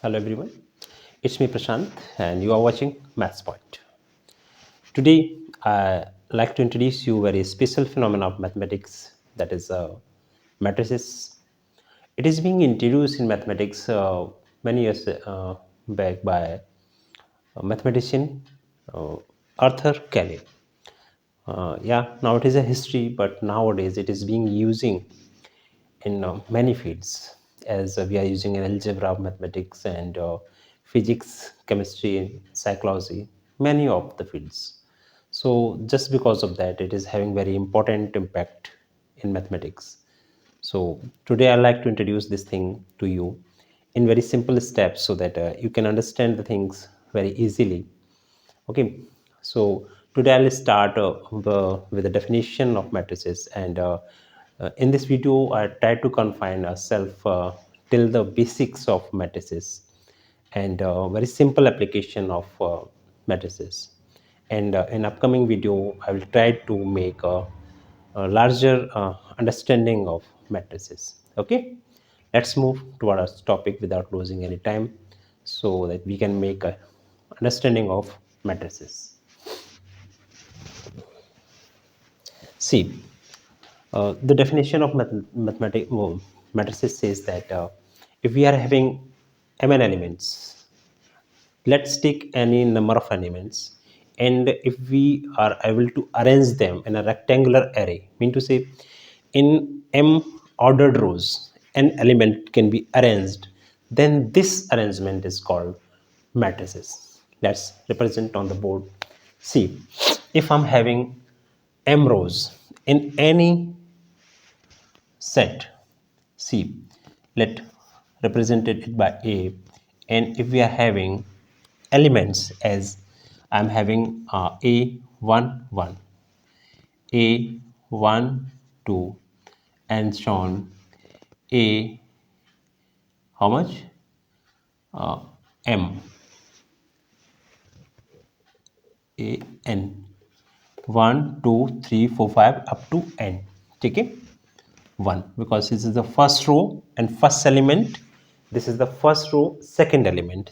Hello everyone, it's me Prashant and you are watching Maths Point. Today I like to introduce you a very special phenomenon of mathematics, that is matrices. It is being introduced in mathematics many years back by a mathematician uh, Arthur Kelly. Yeah, now it is a history, but nowadays it is being using in many fields, as we are using in algebra of mathematics and physics, chemistry, psychology, many of the fields. So just because of that, it is having very important impact in mathematics. So today I like to introduce this thing to you in very simple steps so that you can understand the things very easily. Okay, so today I'll start with the definition of matrices, and in this video I try to confine ourselves till the basics of matrices and very simple application of matrices. And in upcoming video I will try to make a larger understanding of matrices. Okay, let's move to our topic without losing any time so that we can make a understanding of matrices. See, the definition of matrices says that if we are having mn elements, let's take any number of elements, and if we are able to arrange them in a rectangular array, mean to say in m ordered rows an element can be arranged, then this arrangement is called matrices. Let's represent on the board. See, if I'm having m rows in any set, see, let represented it by a, and if we are having elements as I'm having a 1 1, a 1 2, and so on, a how much, m, a n, 1 2 3 4 5 up to n. Okay, 1, because this is the first row and first element. This is the first row, second element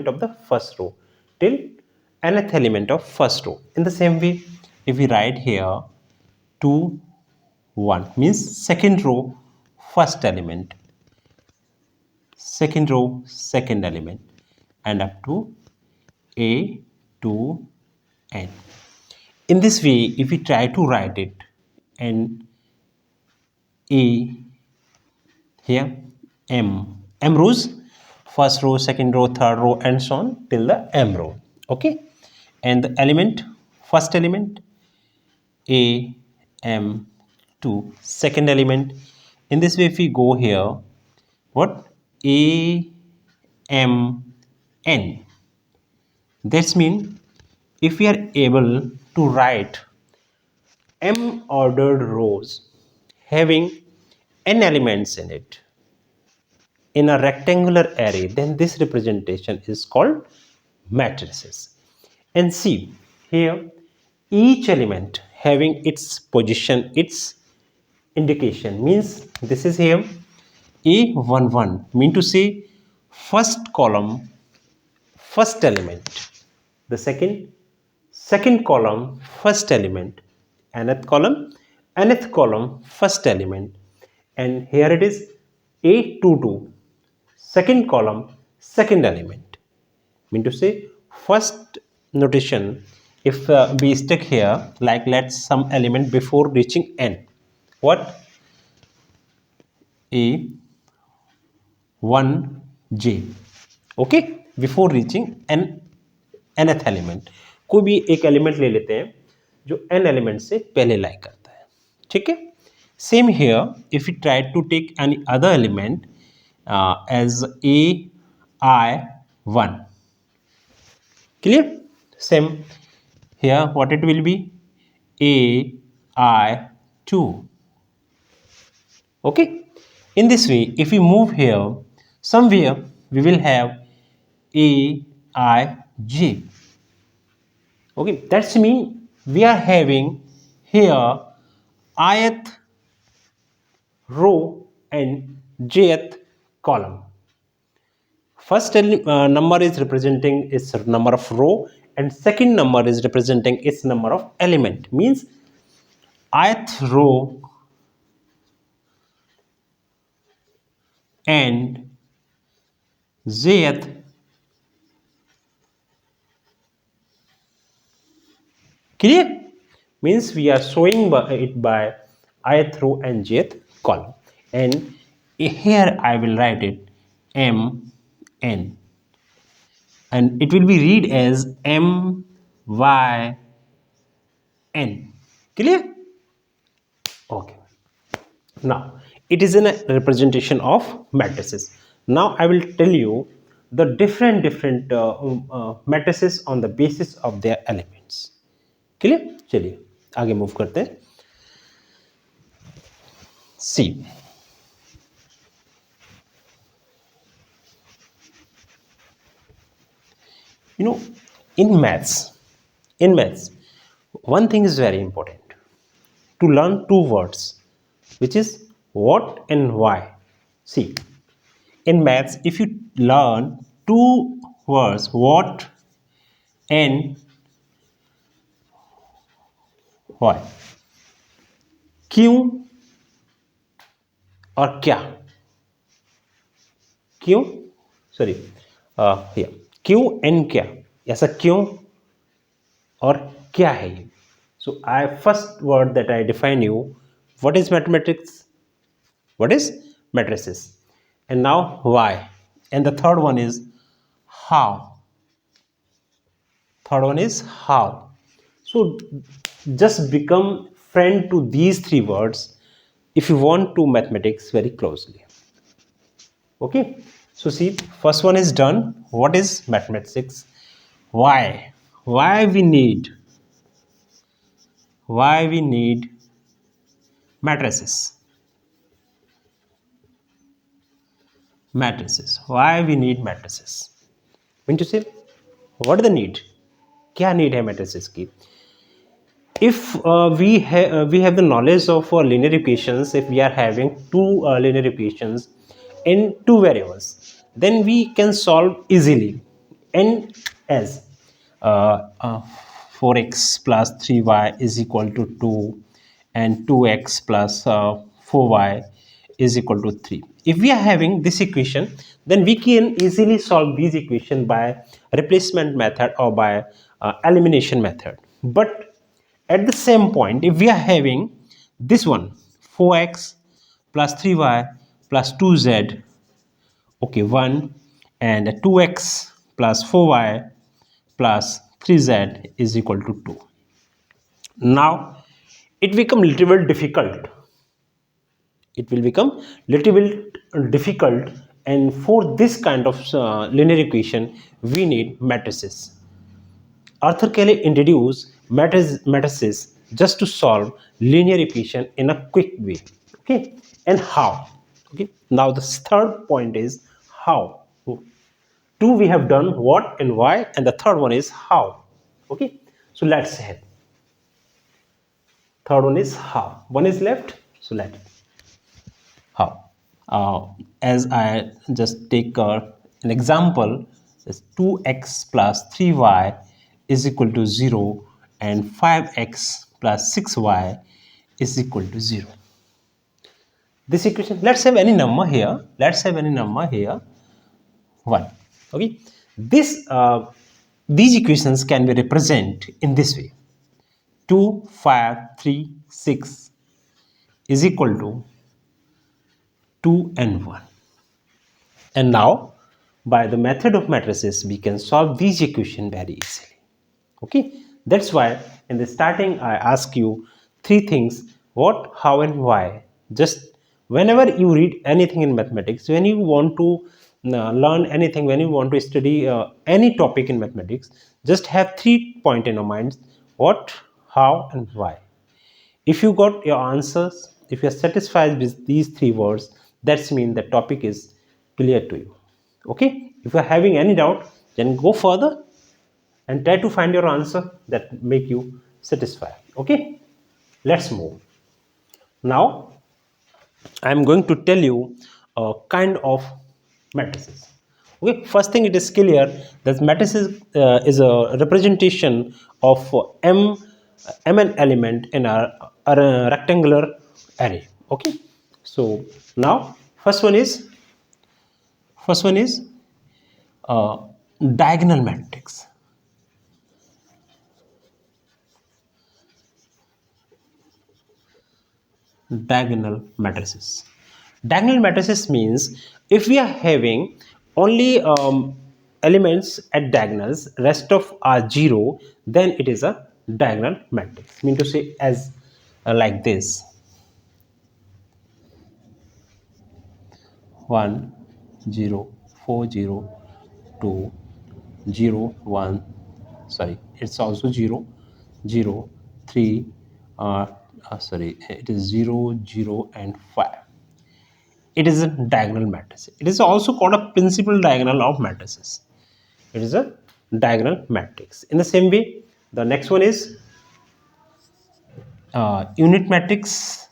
of the first row till nth element of first row. In the same way, if we write here 2 1 means second row first element, second row second element, and up to a to n. In this way, if we try to write it, and a here m, m rows, first row second row third row and so on till the m row. Okay, and the element, first element a m 2, second element. In this way, if we go here, what, a m n, that's mean if we are able to write m ordered rows having n elements in it in a rectangular array, then this representation is called matrices. And see, here each element having its position, its indication, means this is here a11, mean to say first column first element, the second column first element, nth column first element, and here it is a22, second column second element, mean to say first notation. If we stick here, like let some element before reaching n, what, a 1j, okay, before reaching an nth element. कोई भी एक element ले लेते हैं जो n element से पहले लाई करता है, ठीक है। Same here if you try to take any other element as a i1, clear, same here what it will be, a i2. Okay, in this way if we move here somewhere, we will have a I j. Okay, that's mean we are having here ith row and jth column. First number is representing its number of row, and second number is representing its number of element. Means ith row and jth clear. Means we are showing it by ith row and jth column, and here I will write it m n, and it will be read as m y n. Clear? Okay. Now it is in a representation of matrices. Now I will tell you the different matrices on the basis of their elements. Clear? चलिए आगे move करते हैं. See, you know, in maths, one thing is very important: to learn two words, which is what and why. See, in maths, if you learn two words, what and why, क्यों और क्या, क्यों, sorry, क्यों and क्या, ऐसा क्यों और क्या है ये. So I first word that I define you, what is mathematics, what is matrices, and now why, and the third one is how. Third one is how. So just become friend to these three words if you want to mathematics very closely. Okay, so see, first one is done. What is mathematics? Why we need, why we need matrices. Matrices, why we need matrices, mean to say what is the need, क्या need है matrices की. If we have the knowledge of linear equations, if we are having two linear equations in two variables, then we can solve easily. And as uh, uh, 4x plus 3y is equal to 2, and 2x plus 4y is equal to 3. If we are having this equation, then we can easily solve these equation by replacement method or by elimination method. But at the same point, if we are having this one, 4x plus 3y plus 2z, okay, 1, and 2x plus 4y plus 3z is equal to 2. Now it become little bit difficult. It will become little bit difficult, and for this kind of linear equation we need matrices. Arthur Kelly introduced matrices just to solve linear equation in a quick way. Okay, and how? Okay, now the third point is how. Two we have done, what and why, and the third one is how. Okay, so let's head. Third one is how. One is left, so let it. How? As I just take an example, is 2x plus 3y is equal to 0, and 5x plus 6y is equal to 0. This equation, let's have any number here. Let's have any number here. 1. Okay. These equations can be represented in this way. 2, 5, 3, 6 is equal to 2 and 1. And now, by the method of matrices, we can solve these equations very easily. Okay, that's why in the starting I ask you three things: what, how, and why. Just whenever you read anything in mathematics, when you want to learn anything, when you want to study any topic in mathematics, just have 3 points in your mind: what, how, and why. If you got your answers, if you're satisfied with these 3 words, that's mean the topic is clear to you. Okay, if you're having any doubt, then go further and try to find your answer that make you satisfied. Okay, let's move. Now I'm going to tell you a kind of matrices. Okay, first thing, it is clear that matrices is a representation of mn element in a rectangular array. Okay, so now first one is uh, diagonal matrix. Diagonal matrices. Diagonal matrices means if we are having only elements at diagonals, rest of are zero, then it is a diagonal matrix. Mean to say as like this: 1 0 4 0 2 0 1. Sorry, it's also 0 0 3. Sorry, it is 0 0 and 5. It is a diagonal matrix. It is also called a principal diagonal of matrices. It is a diagonal matrix. In the same way, the next one is unit matrix.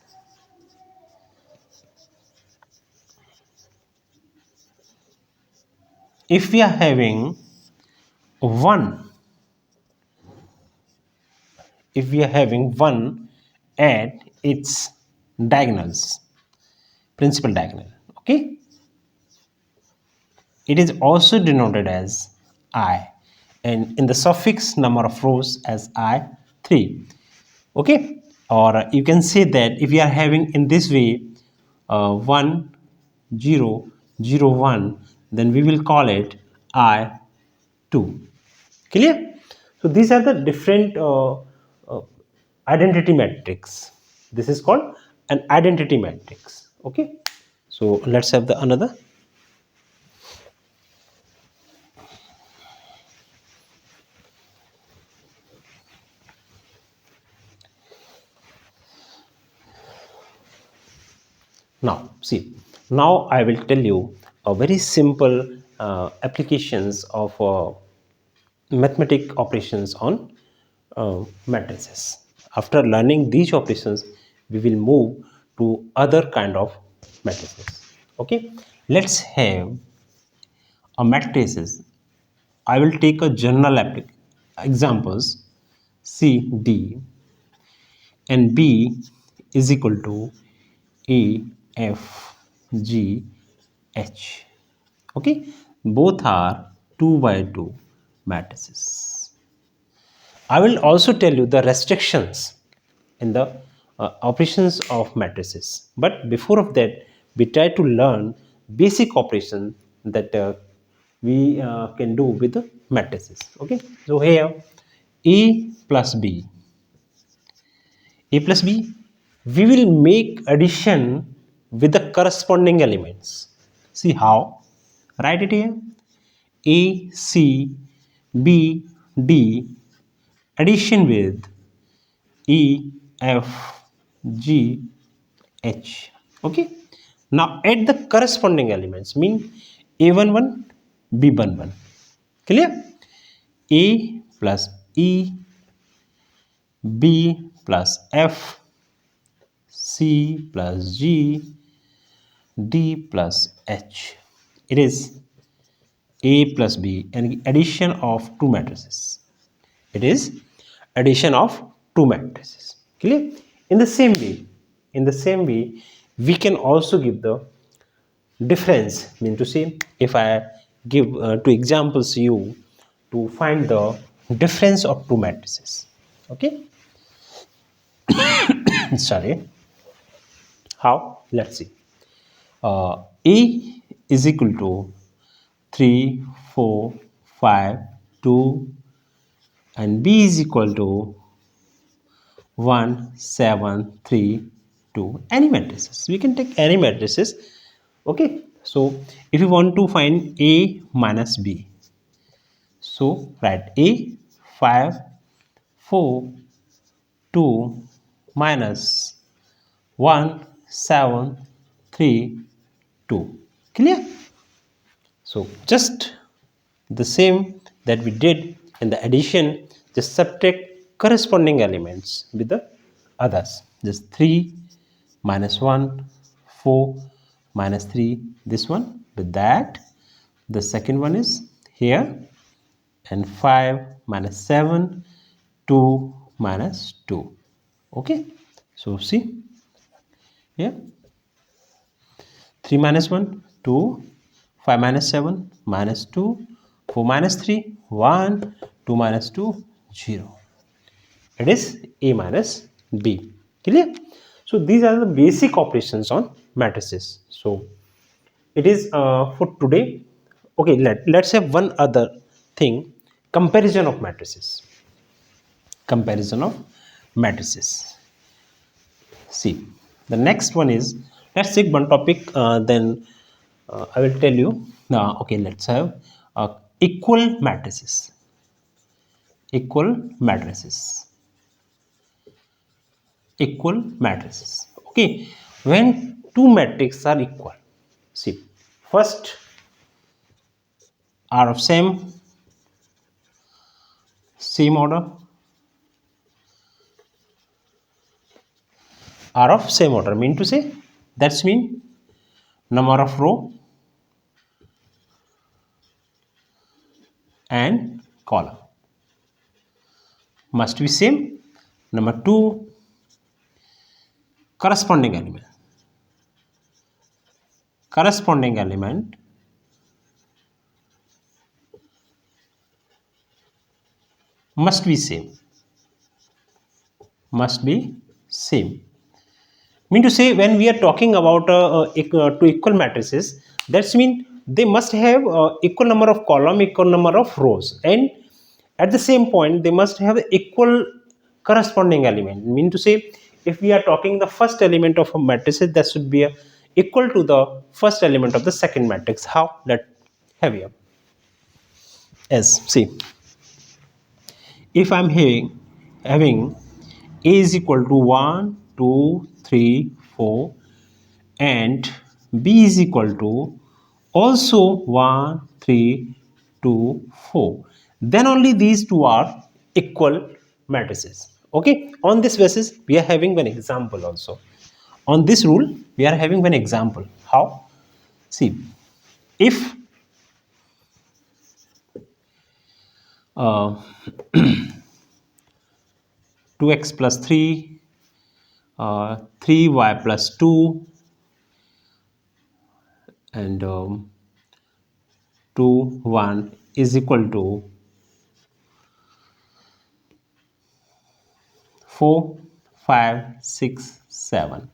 If we are having one, if we are having one at its diagonals, principal diagonal, okay, it is also denoted as I, and in the suffix number of rows as I3. Okay, or you can say that if we are having in this way 1 0 0 1, then we will call it I2. Clear? So these are the different identity matrix. This is called an identity matrix. Okay, so let's have the another. Now, see, now I will tell you a very simple applications of mathematic operations on matrices. After learning these operations, we will move to other kind of matrices. Okay, let's have a matrices. I will take a general examples C, D, and B is equal to A, F, G, H. Okay, both are 2 by 2 matrices. I will also tell you the restrictions in the operations of matrices. But before of that, we try to learn basic operation that we can do with the matrices. Okay, so here A plus B, A plus B, we will make addition with the corresponding elements. See how? Write it here. A, C, B, D, addition with E, F, G, H. Okay. Now add the corresponding elements. Mean A11, B11. Clear? A plus E, B plus F, C plus G, D plus H. It is A plus B, and addition of two matrices. It is addition of two matrices. Clear? In the same way, we can also give the difference. Mean to say, if I give two examples you to find the difference of two matrices. Okay. Sorry. How? Let's see. A is equal to 3, 4, 5, 2, and B is equal to 1, 7, 3, 2. Any matrices. We can take any matrices. Okay. So if you want to find A minus B, so write A 5, 4, 2 minus 1, 7, 3, 2. Clear? So just the same that we did in the addition, just subtract corresponding elements with the others. Just 3 minus 1, 4 minus 3, this one with that The second one is here, and 5 minus 7, 2 minus 2. Okay, so see here, 3 minus 1, 2, 5 minus 7, minus 2, 4 minus 3, 1, 2 minus 2, 0. It is A minus B. Clear? So these are the basic operations on matrices. So it is for today. Okay, let's have one other thing, comparison of matrices. Comparison of matrices. See, the next one is, let's take one topic, then I will tell you. Okay, let's have equal matrices. Equal matrices. Equal matrices. Okay, when two matrices are equal, see, first are of same order, are of same order, mean to say, that's mean number of row and column must be same. Number two, corresponding element must be same. Mean to say, when we are talking about two equal matrices, that's mean they must have equal number of column, equal number of rows, and at the same point they must have equal corresponding element. Mean to say, if we are talking the first element of a matrix, that should be equal to the first element of the second matrix. How? Let have here. As see, if I'm having A is equal to 1, 2, 3, 4, and B is equal to also 1, 3, 2, 4, then only these two are equal matrices. Okay, on this basis we are having one example also. On this rule we are having one example. How? See, if uh, 2x plus 3, 3y plus 2, and 2, 1 is equal to 4, 5, 6, 7,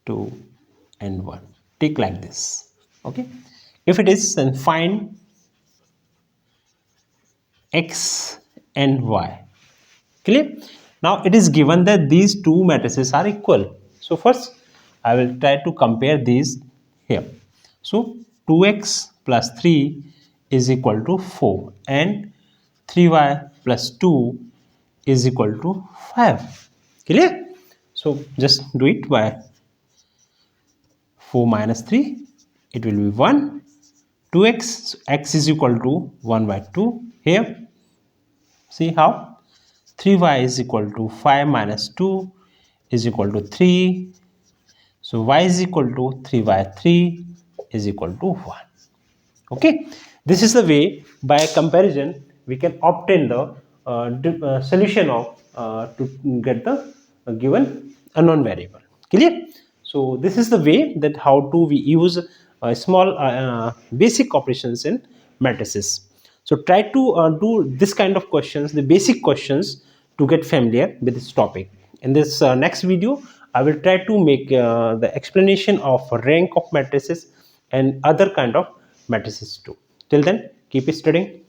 2 and 1. Take like this. Okay, if it is, then find x and y. Clear? Now it is given that these two matrices are equal. So first I will try to compare these here. So 2x plus 3 is equal to 4, and 3y plus 2 is equal to 5. Clear? So just do it by 4 minus 3, it will be 1. 2x, so x is equal to 1 by 2 here. See how? 3y is equal to 5 minus 2 is equal to 3. So y is equal to 3 by 3 is equal to 1. Okay, this is the way by comparison we can obtain the solution of to get the given unknown variable. Clear? So this is the way that how to we use small basic operations in matrices. So try to do this kind of questions, the basic questions, to get familiar with this topic. In this next video I will try to make the explanation of rank of matrices and other kind of matrices too. Till then, keep studying.